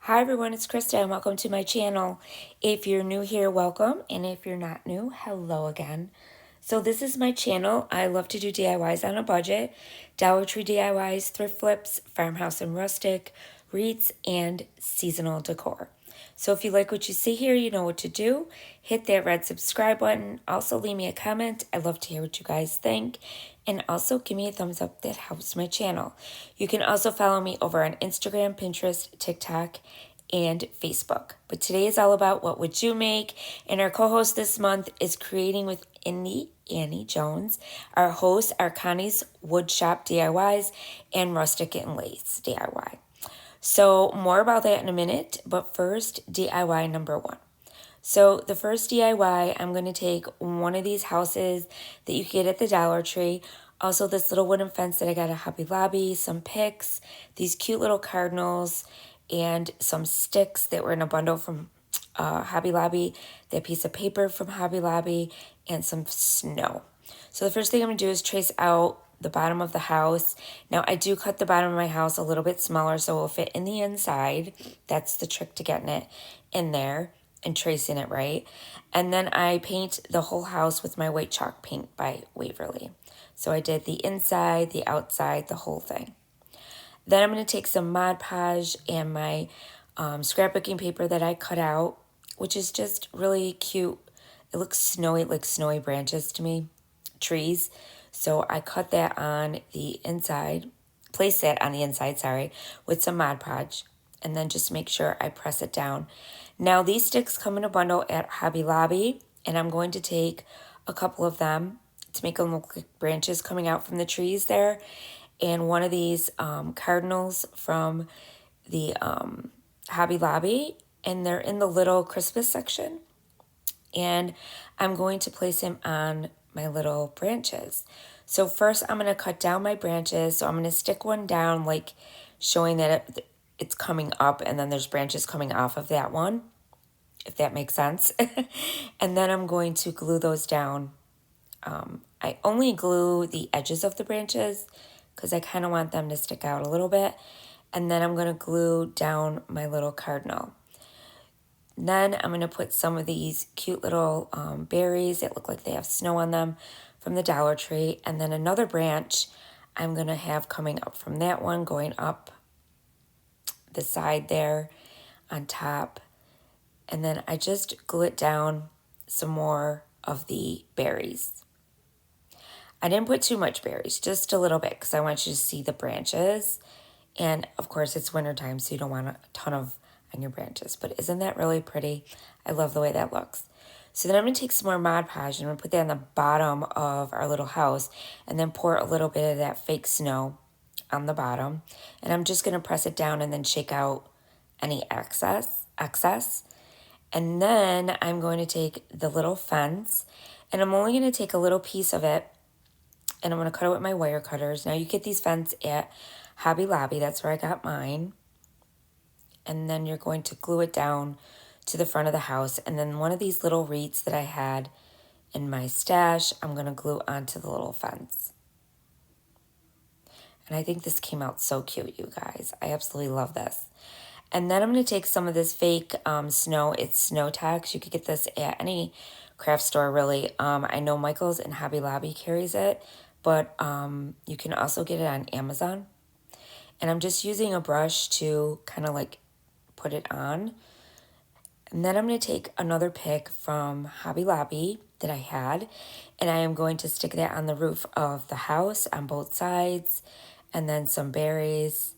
Hi everyone, it's Krista and welcome to my channel. If you're new here, welcome, and if you're not new, hello again. So this is my channel. I love to do DIYs on a budget, Dollar Tree DIYs, thrift flips, Farmhouse and Rustic, wreaths, and seasonal decor. So if you like what you see here, you know what to do. Hit that red subscribe button. Also leave me a comment. I'd love to hear what you guys think. And also give me a thumbs up. That helps my channel. You can also follow me over on Instagram, Pinterest, TikTok, and Facebook. But today is all about what would you make. And our co-host this month is Creating with Annie Jones. Our hosts are Connie's Woodshop DIYs and Rustic and Lace DIY. So more about that in a minute, but first, DIY number one. So the first DIY, I'm going to take one of these houses that you get at the Dollar Tree. Also this little wooden fence that I got at Hobby Lobby, some picks, these cute little cardinals, and some sticks that were in a bundle from Hobby Lobby, that piece of paper from Hobby Lobby, and some snow. So the first thing I'm going to do is trace out the bottom of the house. Now I do cut the bottom of my house a little bit smaller so it will fit in the inside. That's the trick to getting it in there and tracing it right. And then I paint the whole house with my white chalk paint by Waverly. So I did the inside, the outside, the whole thing. Then I'm going to take some Mod Podge and my scrapbooking paper that I cut out, which is just really cute. It looks snowy, like snowy branches to me, trees. So I cut that on the inside, place that on the inside, sorry, with some Mod Podge, and then just make sure I press it down. Now these sticks come in a bundle at Hobby Lobby, and I'm going to take a couple of them to make them look like branches coming out from the trees there, and one of these cardinals from the Hobby Lobby, and they're in the little Christmas section. And I'm going to place him on my little branches. So first I'm going to cut down my branches. So I'm going to stick one down, like showing that it's coming up, and then there's branches coming off of that one, if that makes sense. And then I'm going to glue those down. I only glue the edges of the branches because I kind of want them to stick out a little bit. And then I'm going to glue down my little cardinal. Then I'm going to put some of these cute little berries that look like they have snow on them from the Dollar Tree. And then another branch I'm going to have coming up from that one, going up the side there on top. And then I just glue it down some more of the berries. I didn't put too much berries, just a little bit, because I want you to see the branches. And of course it's wintertime, so you don't want a ton of on your branches. But isn't that really pretty? I love the way that looks. So then I'm going to take some more Mod Podge and I'm going to put that on the bottom of our little house, and then pour a little bit of that fake snow on the bottom. And I'm just going to press it down and then shake out any excess. And then I'm going to take the little fence, and I'm only going to take a little piece of it, and I'm going to cut it with my wire cutters. Now you get these fence at Hobby Lobby. That's where I got mine. And then you're going to glue it down to the front of the house. And then one of these little wreaths that I had in my stash, I'm going to glue onto the little fence. And I think this came out so cute, you guys. I absolutely love this. And then I'm going to take some of this fake snow. It's Snow Tax. You could get this at any craft store, really. I know Michael's and Hobby Lobby carries it, but you can also get it on Amazon. And I'm just using a brush to kind of like put it on. And then I'm going to take another pick from Hobby Lobby that I had, and I am going to stick that on the roof of the house on both sides, and then some berries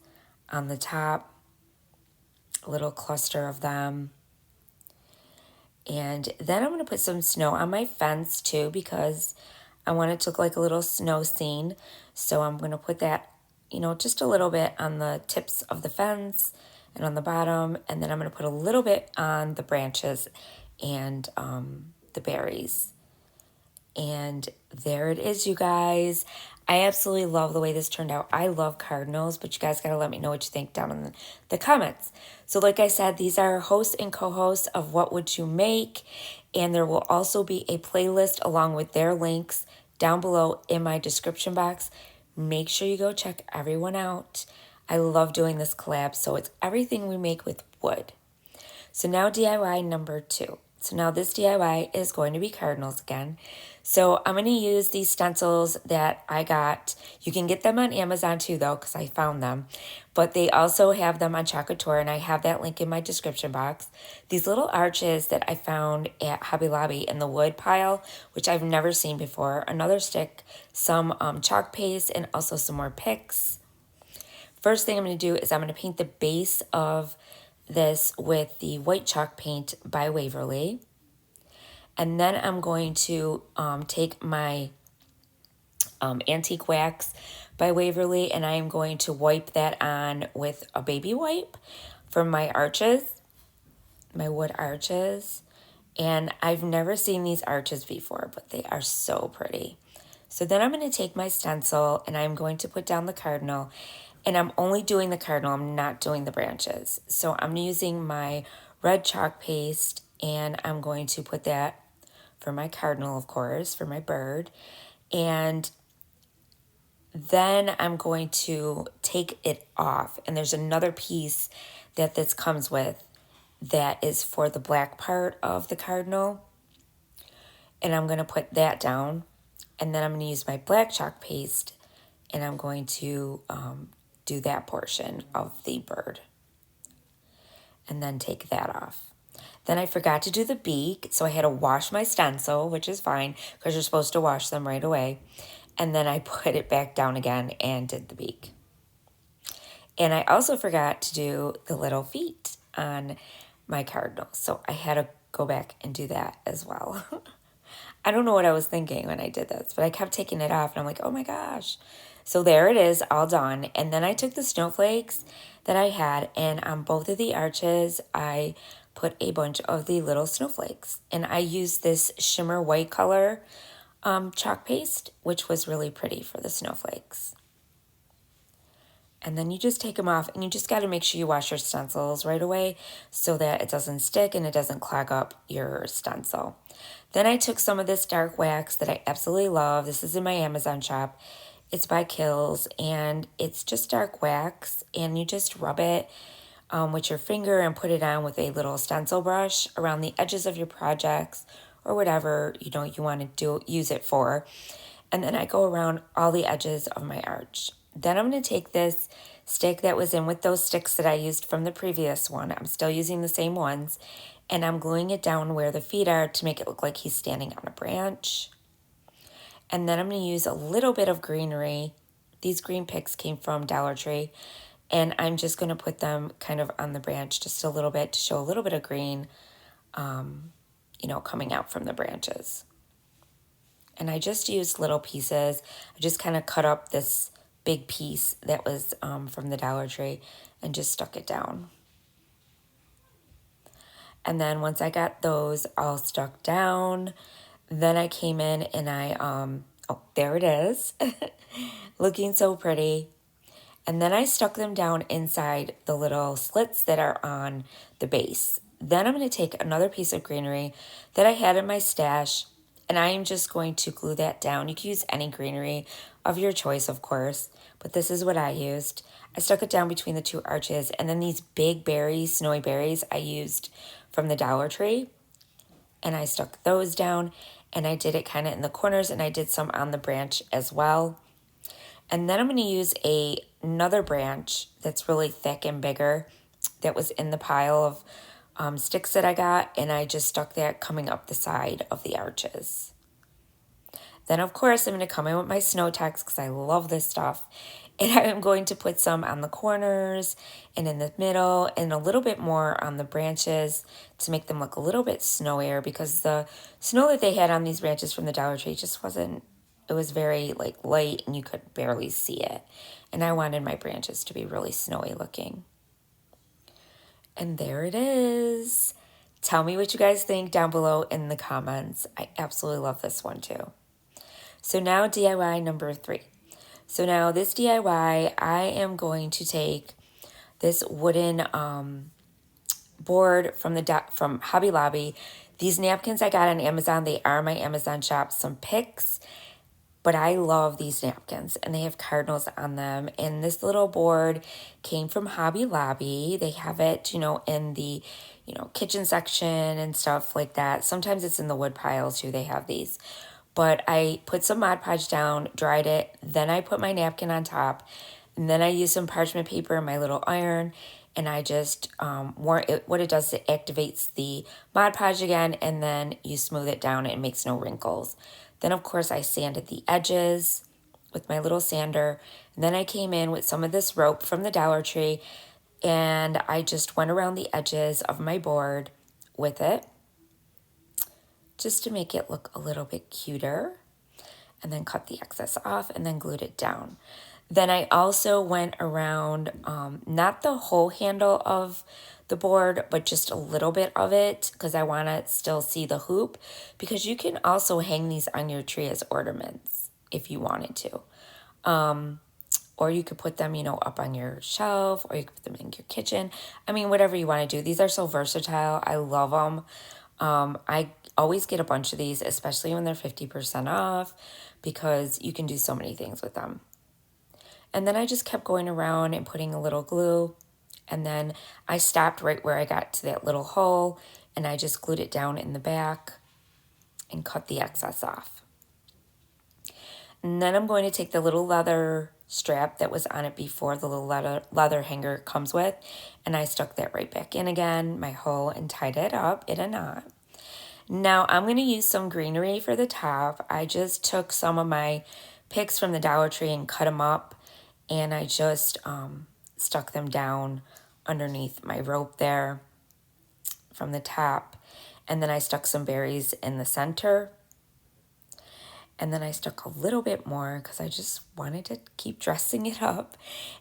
on the top, a little cluster of them. And then I'm going to put some snow on my fence too, because I want it to look like a little snow scene. So I'm going to put that, just a little bit on the tips of the fence and on the bottom. And then I'm going to put a little bit on the branches and the berries. And there it is, you guys. I absolutely love the way this turned out. I love cardinals, but you guys got to let me know what you think down in the comments. So like I said, these are hosts and co-hosts of What Would You Make? And there will also be a playlist along with their links down below in my description box. Make sure you go check everyone out. I love doing this collab, so it's everything we make with wood. So now DIY number 2. So now this DIY is going to be Cardinals again. So I'm going to use these stencils that I got. You can get them on Amazon too though, because I found them. But they also have them on Chocator, and I have that link in my description box. These little arches that I found at Hobby Lobby in the wood pile, which I've never seen before. Another stick, some chalk paste, and also some more picks. First thing I'm going to do is I'm going to paint the base of this with the white chalk paint by Waverly. And then I'm going to take my antique wax by Waverly, and I am going to wipe that on with a baby wipe for my arches, my wood arches. And I've never seen these arches before, but they are so pretty. So then I'm going to take my stencil and I'm going to put down the cardinal, and I'm only doing the cardinal, I'm not doing the branches. So I'm using my red chalk paste, and I'm going to put that for my cardinal, of course, for my bird. And then I'm going to take it off, and there's another piece that this comes with that is for the black part of the cardinal. And I'm going to put that down, and then I'm going to use my black chalk paste, and I'm going to do that portion of the bird and then take that off. Then I forgot to do the beak, so I had to wash my stencil, which is fine because you're supposed to wash them right away. And then I put it back down again and did the beak. And I also forgot to do the little feet on my cardinal, so I had to go back and do that as well. I don't know what I was thinking when I did this, but I kept taking it off, and I'm like, oh my gosh. So there it is, all done. And then I took the snowflakes that I had, and on both of the arches, I put a bunch of the little snowflakes. And I used this shimmer white color chalk paste, which was really pretty for the snowflakes. And then you just take them off, and you just got to make sure you wash your stencils right away so that it doesn't stick and it doesn't clog up your stencil. Then I took some of this dark wax that I absolutely love. This is in my Amazon shop. It's by Kills, and it's just dark wax, and you just rub it with your finger and put it on with a little stencil brush around the edges of your projects or whatever you want to use it for. And then I go around all the edges of my arch. Then I'm going to take this stick that was in with those sticks that I used from the previous one. I'm still using the same ones. And I'm gluing it down where the feet are to make it look like he's standing on a branch. And then I'm going to use a little bit of greenery. These green picks came from Dollar Tree. And I'm just going to put them kind of on the branch just a little bit to show a little bit of green, coming out from the branches. And I just used little pieces. I just kind of cut up this big piece that was from the Dollar Tree and just stuck it down. And then once I got those all stuck down, then I came in and I, there it is, looking so pretty. And then I stuck them down inside the little slits that are on the base. Then I'm going to take another piece of greenery that I had in my stash, and I am just going to glue that down. You can use any greenery of your choice, of course, but this is what I used. I stuck it down between the two arches, and then these big berries, snowy berries, I used from the Dollar Tree, and I stuck those down, and I did it kind of in the corners, and I did some on the branch as well. And then I'm going to use another branch that's really thick and bigger that was in the pile of sticks that I got, and I just stuck that coming up the side of the arches. Then, of course, I'm going to come in with my snow text because I love this stuff. And I am going to put some on the corners and in the middle and a little bit more on the branches to make them look a little bit snowier, because the snow that they had on these branches from the Dollar Tree just wasn't, it was very light and you could barely see it. And I wanted my branches to be really snowy looking. And there it is. Tell me what you guys think down below in the comments. I absolutely love this one too. So now DIY number 3. So now this DIY, I am going to take this wooden board from Hobby Lobby. These napkins I got on Amazon, they are my Amazon shop. Some picks But I love these napkins, and they have cardinals on them. And this little board came from Hobby Lobby. They have it, in the, kitchen section and stuff like that. Sometimes it's in the wood pile too. They have these. But I put some Mod Podge down, dried it. Then I put my napkin on top. And then I used some parchment paper in my little iron. And I just, what it does, it activates the Mod Podge again. And then you smooth it down and it makes no wrinkles. Then, of course, I sanded the edges with my little sander. And then I came in with some of this rope from the Dollar Tree, and I just went around the edges of my board with it just to make it look a little bit cuter, and then cut the excess off and then glued it down. Then I also went around, not the whole handle of the board, but just a little bit of it because I want to still see the hoop, because you can also hang these on your tree as ornaments if you wanted to. Or you could put them, up on your shelf, or you could put them in your kitchen. I mean, whatever you want to do. These are so versatile. I love them. I always get a bunch of these, especially when they're 50% off, because you can do so many things with them. And then I just kept going around and putting a little glue. And then I stopped right where I got to that little hole, and I just glued it down in the back and cut the excess off. And then I'm going to take the little leather strap that was on it before, the little leather hanger comes with, and I stuck that right back in again, my hole, and tied it up in a knot. Now I'm going to use some greenery for the top. I just took some of my picks from the Dollar Tree and cut them up, and I just stuck them down underneath my rope there from the top. And then I stuck some berries in the center. And then I stuck a little bit more because I just wanted to keep dressing it up.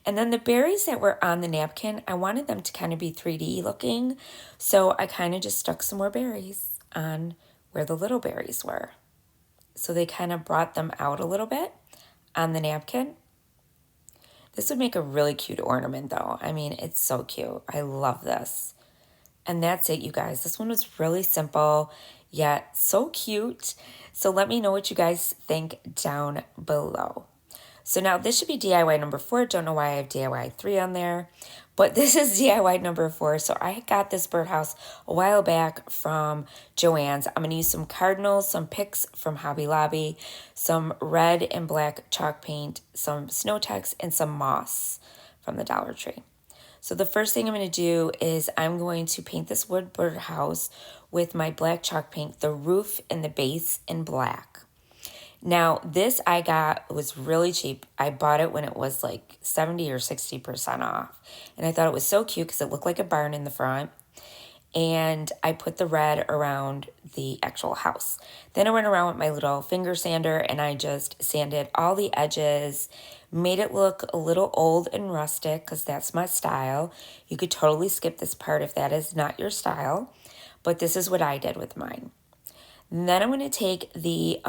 And then the berries that were on the napkin, I wanted them to kind of be 3D looking. So I kind of just stuck some more berries on where the little berries were. So they kind of brought them out a little bit on the napkin. This would make a really cute ornament though. I mean, it's so cute. I love this. And that's it, you guys. This one was really simple, yet so cute. So let me know what you guys think down below. So now this should be DIY number 4. Don't know why I have DIY 3 on there, but this is DIY number 4. So I got this birdhouse a while back from Joann's. I'm going to use some Cardinals, some picks from Hobby Lobby, some red and black chalk paint, some Snow Tex, and some moss from the Dollar Tree. So the first thing I'm going to do is I'm going to paint this wood birdhouse with my black chalk paint, the roof and the base in black. Now, this I got was really cheap. I bought it when it was like 70 or 60% off. And I thought it was so cute because it looked like a barn in the front. And I put the red around the actual house. Then I went around with my little finger sander and I just sanded all the edges, made it look a little old and rustic because that's my style. You could totally skip this part if that is not your style. But this is what I did with mine. And then I'm going to take the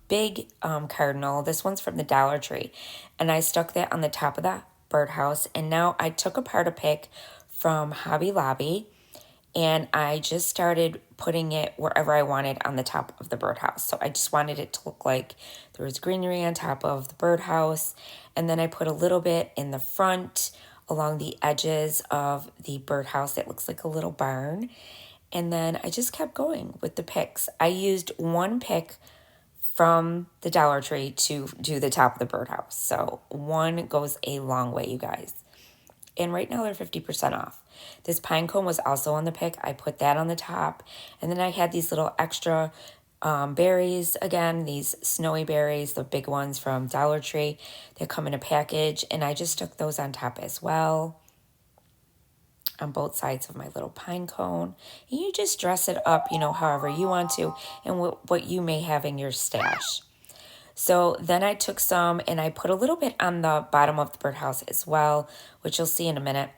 big Cardinal. This one's from the Dollar Tree. And I stuck that on the top of the birdhouse. And now I took apart a pick from Hobby Lobby. And I just started putting it wherever I wanted on the top of the birdhouse. So I just wanted it to look like there was greenery on top of the birdhouse. And then I put a little bit in the front along the edges of the birdhouse that looks like a little barn. And then I just kept going with the picks. I used one pick from the Dollar Tree to do the top of the birdhouse. So one goes a long way, you guys. And right now they're 50% off. This pine cone was also on the pick. I put that on the top. And then I had these little extra berries, again, these snowy berries, the big ones from Dollar Tree. They come in a package. And I just stuck those on top as well, on both sides of my little pine cone. And you just dress it up, however you want to, and what you may have in your stash. So then I took some and I put a little bit on the bottom of the birdhouse as well, which you'll see in a minute.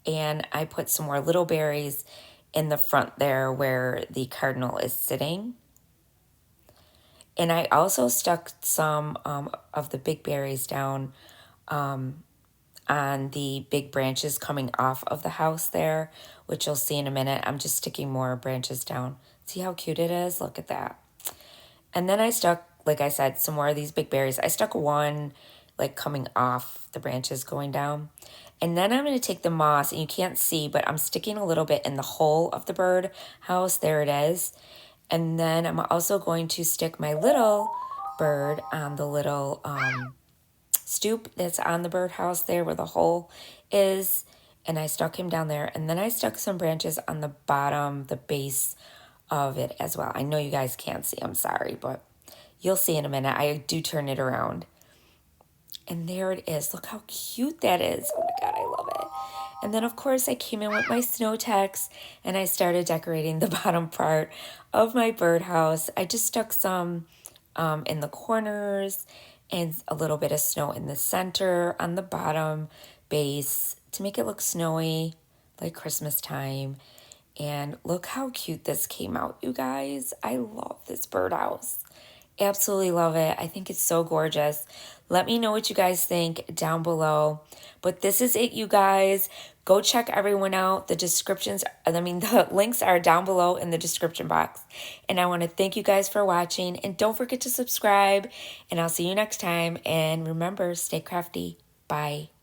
And I put some more little berries in the front there where the Cardinal is sitting. And I also stuck some of the big berries down on the big branches coming off of the house there, which you'll see in a minute. I'm just sticking more branches down. See how cute it is? Look at that. And then I stuck like I said, some more of these big berries. I stuck one like coming off the branches going down. And then I'm going to take the moss, and you can't see, but I'm sticking a little bit in the hole of the bird house. There it is. And then I'm also going to stick my little bird on the little stoop that's on the birdhouse there where the hole is. And I stuck him down there. And then I stuck some branches on the bottom, the base of it as well. I know you guys can't see, I'm sorry, but you'll see in a minute. I do turn it around. And there it is. Look how cute that is. Oh my God, I love it. And then, of course, I came in with my snow techs and I started decorating the bottom part of my birdhouse. I just stuck some in the corners and a little bit of snow in the center on the bottom base to make it look snowy like Christmas time. And look how cute this came out, you guys. I love this birdhouse. Absolutely love it. I think it's so gorgeous. Let me know what you guys think down below. But this is it, you guys. Go check everyone out. The links are down below in the description box. And I want to thank you guys for watching. And don't forget to subscribe. And I'll see you next time. And remember, stay crafty. Bye.